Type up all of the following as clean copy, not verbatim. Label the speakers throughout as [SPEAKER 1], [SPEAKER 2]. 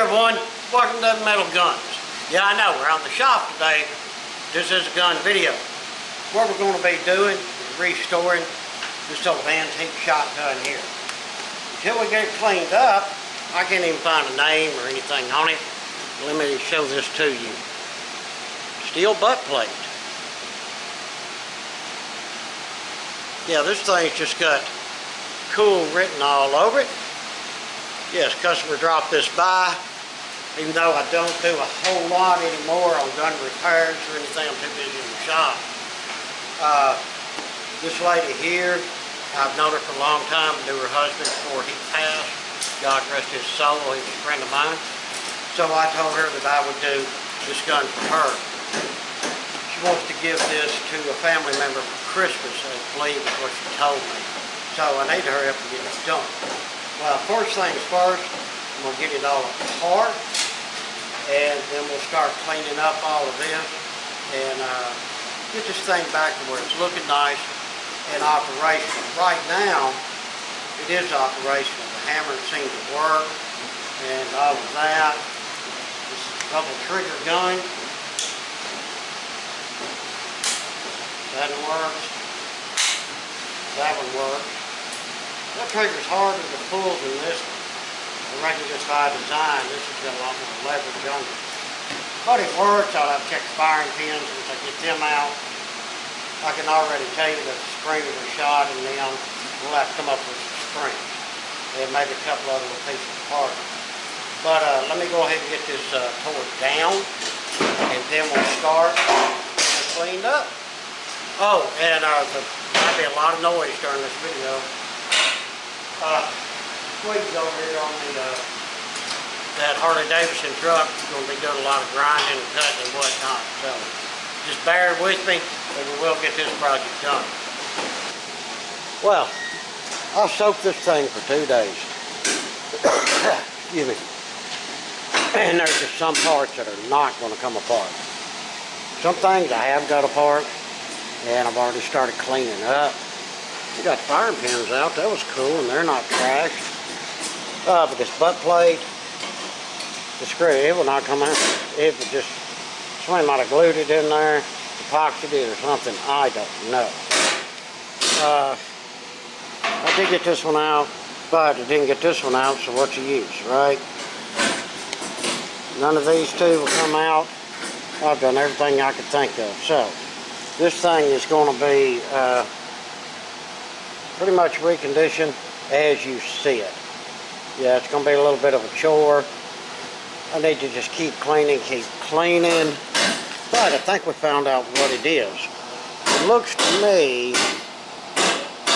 [SPEAKER 1] everyone, welcome to Metal Guns. Yeah, I know, we're on the shop today. This is a gun video. What we're going to be doing is restoring this old antique shotgun here. Until we get it cleaned up, I can't even find a name or anything on it. Let me show this to you. Steel butt plate. Yeah, this thing's just got cool written all over it. Yes, customer dropped this by. Even though I don't do a whole lot anymore on gun repairs or anything, I'm too busy in the shop. This lady here, I've known her for a long time. I knew her husband before he passed. God rest his soul, he was a friend of mine. So I told her that I would do this gun for her. She wants to give this to a family member for Christmas, I believe is what she told me. So I need to hurry up and get it done. Well, first things first, I'm going to get it all apart, and then we'll start cleaning up all of this, and get this thing back to where it's looking nice and operational. Right now, it is operational. The hammer seems to work, and all of that. This is a double trigger gun. That one works. That one works. That trigger's harder to pull than this one. I reckon just by design, this has got a lot more leverage on it. But it works. I'll have to check the firing pins once I get them out. I can already tell you that the springs are shot in them. We'll have to come up with some springs and maybe a couple other little pieces of part. But let me go ahead and get this tore down, and then we'll start and cleaned up. Oh, and there might be a lot of noise during this video. Squeeze over here on the that Harley Davidson truck is going to be doing a lot of grinding and cutting and whatnot. So just bear with me, and we will get this project done. Well, I soaked this thing for 2 days. Excuse me. And there's just some parts that are not going to come apart. Some things I have got apart, and I've already started cleaning up. We got firing pins out. That was cool, and they're not trashed. But this butt plate, the screw, it will not come out. It would just, somebody might have glued it in there, epoxied it or something. I don't know. I did get this one out, but I didn't get this one out, so what's the use, right? None of these two will come out. I've done everything I could think of. So, this thing is going to be pretty much reconditioned as you see it. Yeah, it's going to be a little bit of a chore. I need to just keep cleaning. But I think we found out what it is. It looks to me,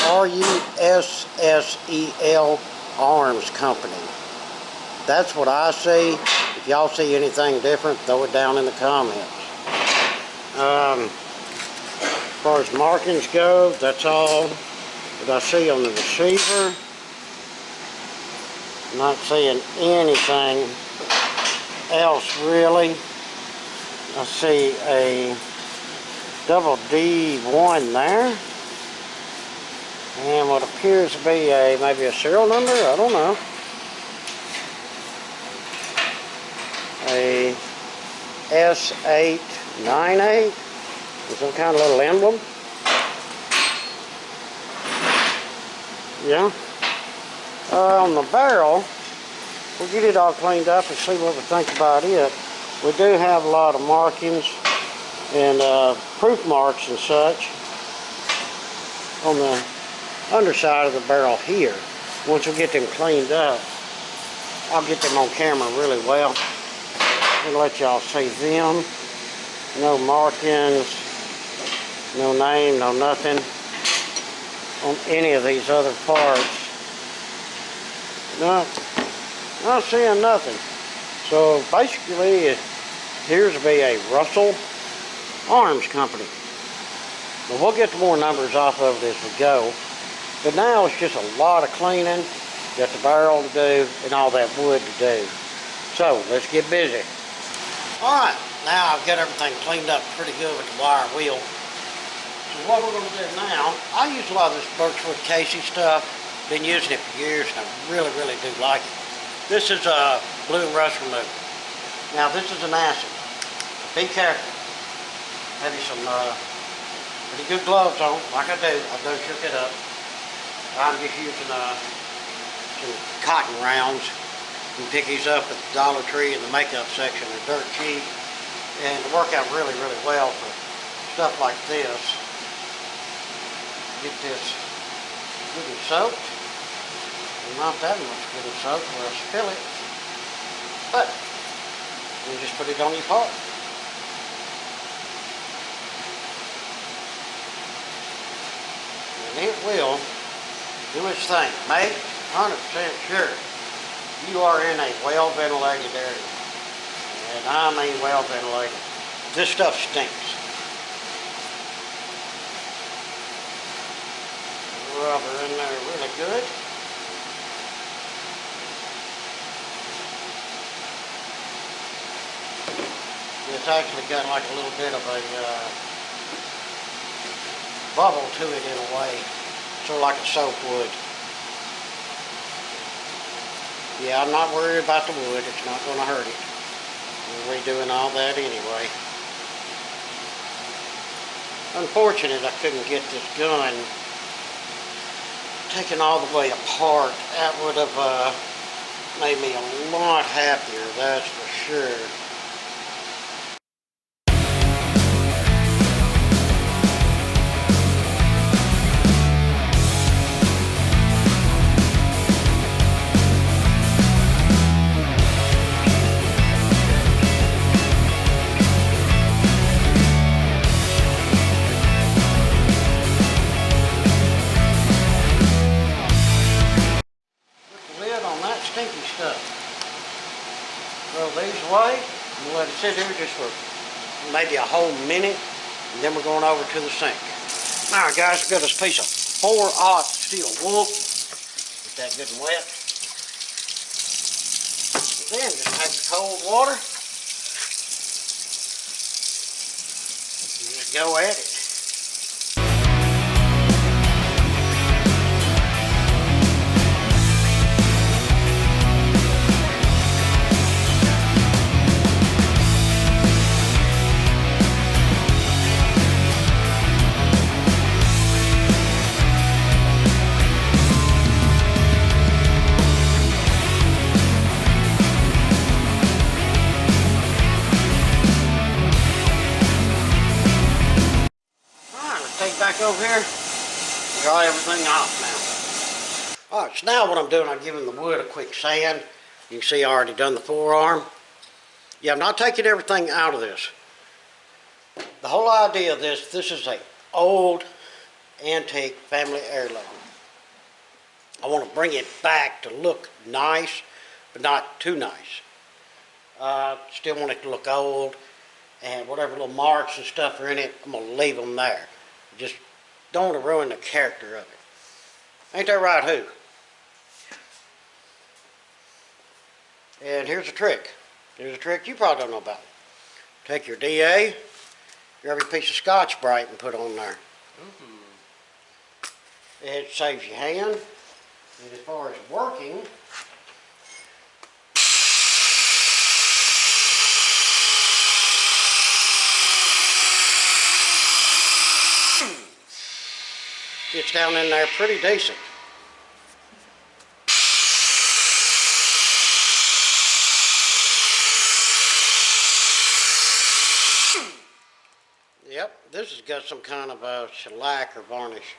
[SPEAKER 1] RUSSEL Arms Company. That's what I see. If y'all see anything different, throw it down in the comments. As far as markings go, that's all that I see on the receiver. Not seeing anything else really. I see a double D1 there, and what appears to be maybe a serial number. I don't know. A S898 with some kind of little emblem. Yeah. On the barrel, we'll get it all cleaned up and see what we think about it. We do have a lot of markings and proof marks and such on the underside of the barrel here. Once we get them cleaned up, I'll get them on camera really well and let y'all see them. No markings, no name, no nothing on any of these other parts. Not seeing nothing. So basically it appears to be a Russell Arms Company. But we'll get more numbers off of it as we go. But now it's just a lot of cleaning. Got the barrel to do and all that wood to do. So let's get busy. Alright, now I've got everything cleaned up pretty good with the wire wheel. So what we're going to do now, I use a lot of this Birchwood Casey stuff. Been using it for years and I really do like it. This is a blue and rust remover. Now this is an acid. Be careful. Have you some pretty good gloves on, like I do. I done shook it up. I'm just using some cotton rounds. You can pick these up at the Dollar Tree in the makeup section. They're dirt cheap and they work out really, really well for stuff like this. Get this good and soaked. Not that much good and soaked where I spill it, but you just put it on your part. And it will do its thing. Make 100% sure you are in a well-ventilated area. And I mean well-ventilated. This stuff stinks. Rub her in there really good. It's actually got like a little bit of a bubble to it in a way, sort of like a soap would. Yeah, I'm not worried about the wood. It's not going to hurt it. We're redoing all that anyway. Unfortunate I couldn't get this gun taken all the way apart. That would have made me a lot happier, that's for sure. Stinky stuff. Throw these away and we'll let it sit there just for maybe a whole minute, and then we're going over to the sink. Alright guys, we've got this piece of 4/0 steel wool. Get that good and wet. Then just take the cold water and just go at it. Back over here, dry everything off now. Alright, so now what I'm doing, I'm giving the wood a quick sand. You can see I already done the forearm. Yeah, I'm not taking everything out of this. The whole idea of this is a old antique family heirloom. I want to bring it back to look nice, but not too nice. Still want it to look old, and whatever little marks and stuff are in it, I'm going to leave them there. Just don't want to ruin the character of it. Ain't that right, who? And here's a trick. Here's a trick you probably don't know about. Take your DA, grab a piece of Scotch-Brite and put on there. It saves your hand. And as far as working, gets down in there pretty decent. Yep, this has got some kind of a shellac or varnish.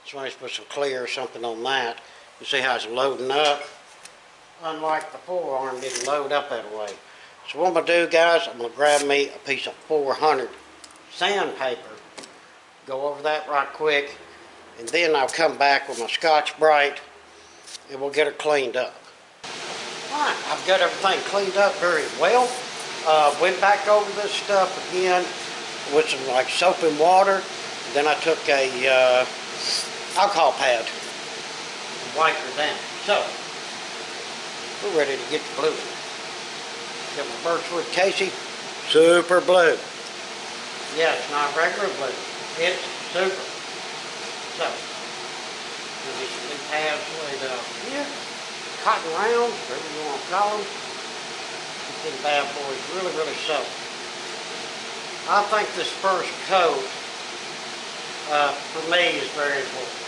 [SPEAKER 1] So I just put some clear or something on that. You see how it's loading up? Unlike the forearm, didn't load up that way. So what I'm going to do, guys, I'm going to grab me a piece of 400 sandpaper, go over that right quick, and then I'll come back with my Scotch-Brite and we'll get it cleaned up. Alright, I've got everything cleaned up very well. Went back over this stuff again with some like soap and water. And then I took a alcohol pad and wiped her down. So, we're ready to get the blue. Got my Birchwood Casey, super blue. Yeah, it's not regular blue. It's super. So, we'll get some new pads laid out here. Cotton rounds, whatever you want to call them. these bad boys really, really soak. I think this first coat, for me, is very important.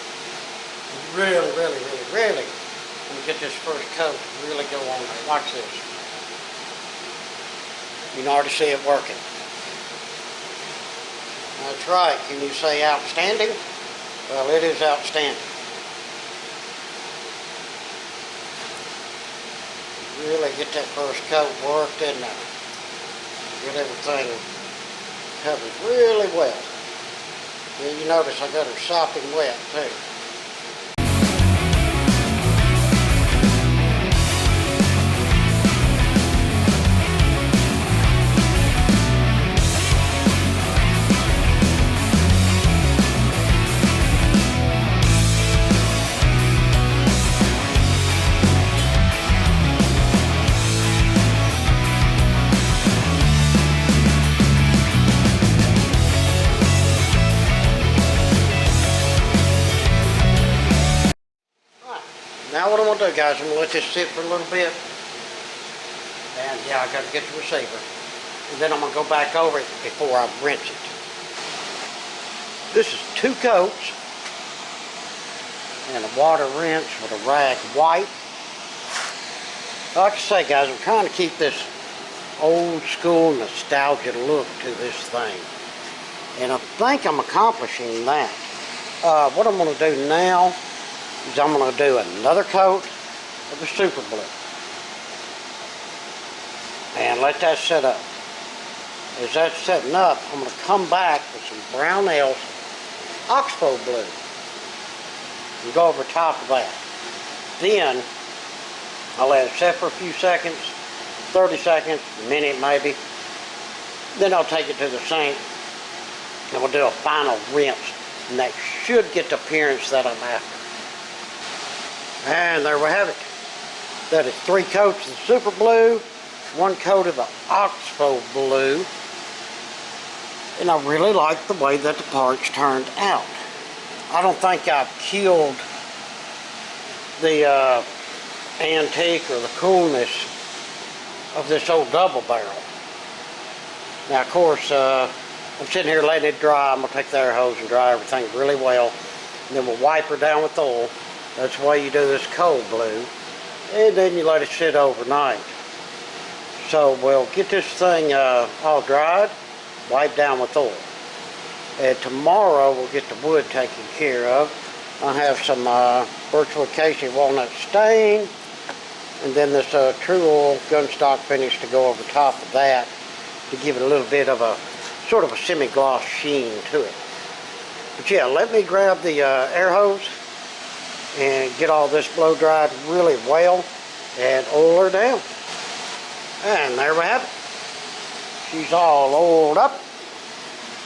[SPEAKER 1] Really, really, really, really, when you get this first coat to really go on there. Watch this. You can already see it working. That's right. Can you say outstanding? Well, it is outstanding. Really get that first coat worked in there. Get everything covered really well. And you notice I got her sopping wet too. Now what I'm going to do, guys, I'm going to let this sit for a little bit. And yeah, I got to get the receiver. And then I'm going to go back over it before I rinse it. This is 2 coats. And a water rinse with a rag wipe. Like I say, guys, I'm trying to keep this old school nostalgia look to this thing. And I think I'm accomplishing that. What I'm going to do now is I'm going to do another coat of the super blue and let that set up. As that's setting up, I'm going to come back with some Brownell's Oxbow blue and go over top of that. Then I'll let it set for a few seconds, 30 seconds, a minute maybe. Then I'll take it to the sink and we'll do a final rinse, and that should get the appearance that I'm after. And there we have it. That is 3 coats of the super blue, 1 coat of the Oxbow blue. And I really like the way that the parts turned out. I don't think I've killed the antique or the coolness of this old double barrel. Now, of course, I'm sitting here letting it dry. I'm going to take the air hose and dry everything really well. And then we'll wipe her down with oil. That's the way you do this cold blue. And then you let it sit overnight. So we'll get this thing all dried, wipe down with oil. And tomorrow we'll get the wood taken care of. I'll have some birchwood Casey walnut stain, and then this true oil gunstock finish to go over top of that to give it a little bit of a sort of a semi-gloss sheen to it. But yeah, let me grab the air hose and get all this blow dried really well and oil her down. And there we have it. She's all oiled up.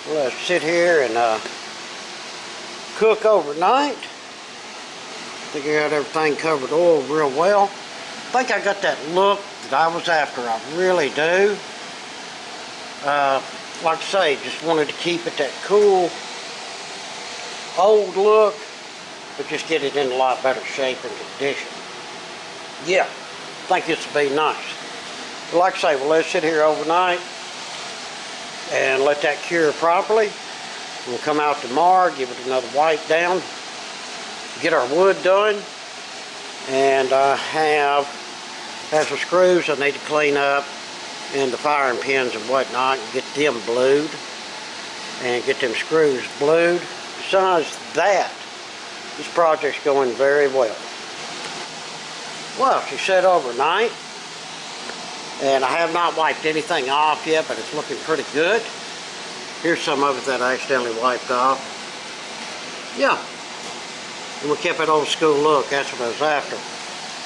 [SPEAKER 1] Let's sit here and cook overnight. I think I got everything covered oil real well. I think I got that look that I was after. I really do. Like I say, just wanted to keep it that cool, old look, but just get it in a lot better shape and condition. Yeah, I think this will be nice. But like I say, we'll let it sit here overnight and let that cure properly. We'll come out tomorrow, give it another wipe down, get our wood done, and I have some screws I need to clean up, and the firing pins and whatnot, and get them blued and get them screws blued. Besides that, this project's going very well. Well, she set overnight, and I have not wiped anything off yet, but it's looking pretty good. Here's some of it that I accidentally wiped off. Yeah, and we kept it old school look. That's what I was after.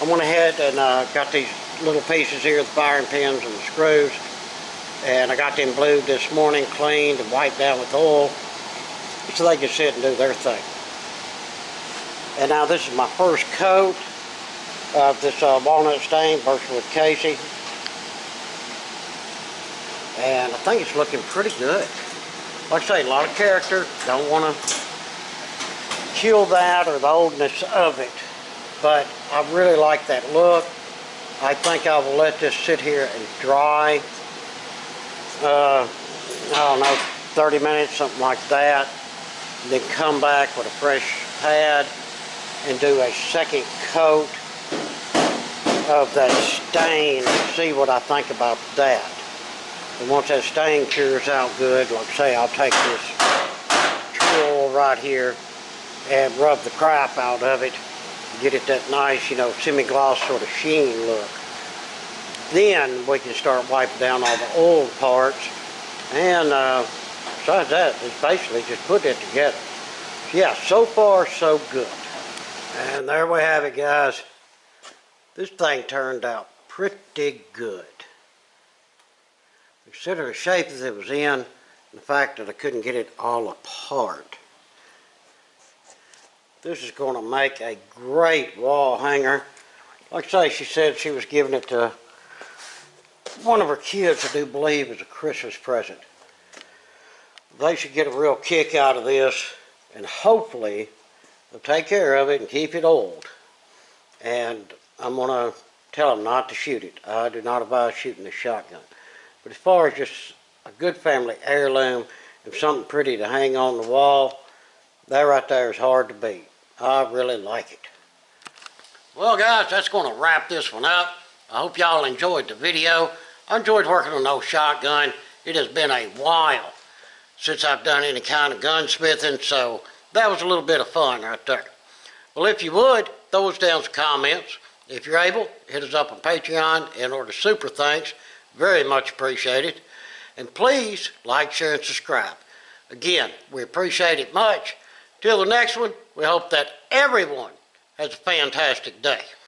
[SPEAKER 1] I went ahead and got these little pieces here, the firing pins and the screws, and I got them blued this morning, cleaned and wiped down with oil so they can sit and do their thing. And now this is my first coat of this walnut stain, birchwood Casey, and I think it's looking pretty good. Like I say, a lot of character. Don't want to kill that or the oldness of it, but I really like that look. I think I will let this sit here and dry, I don't know, 30 minutes, something like that. And then come back with a fresh pad and do a second coat of that stain and see what I think about that. And once that stain cures out good, like I say, I'll take this tool right here and rub the crap out of it. Get it that nice, you know, semi-gloss sort of sheen look. Then we can start wiping down all the old parts. And besides that, it's basically just put it together. Yeah, so far so good. And there we have it, guys. This thing turned out pretty good. Consider the shape that it was in, and the fact that I couldn't get it all apart. This is going to make a great wall hanger. Like I say, she said she was giving it to one of her kids, I do believe, as a Christmas present. They should get a real kick out of this, and hopefully they'll take care of it and keep it old. And I'm going to tell them not to shoot it. I do not advise shooting the shotgun. But as far as just a good family heirloom and something pretty to hang on the wall, that right there is hard to beat. I really like it. Well, guys, that's going to wrap this one up. I hope y'all enjoyed the video. I enjoyed working on those shotgun. It has been a while since I've done any kind of gunsmithing, so that was a little bit of fun right there. Well, if you would, throw us down some comments. If you're able, hit us up on Patreon and or the super thanks. Very much appreciated. And please like, share, and subscribe. Again, we appreciate it much. Till the next one, we hope that everyone has a fantastic day.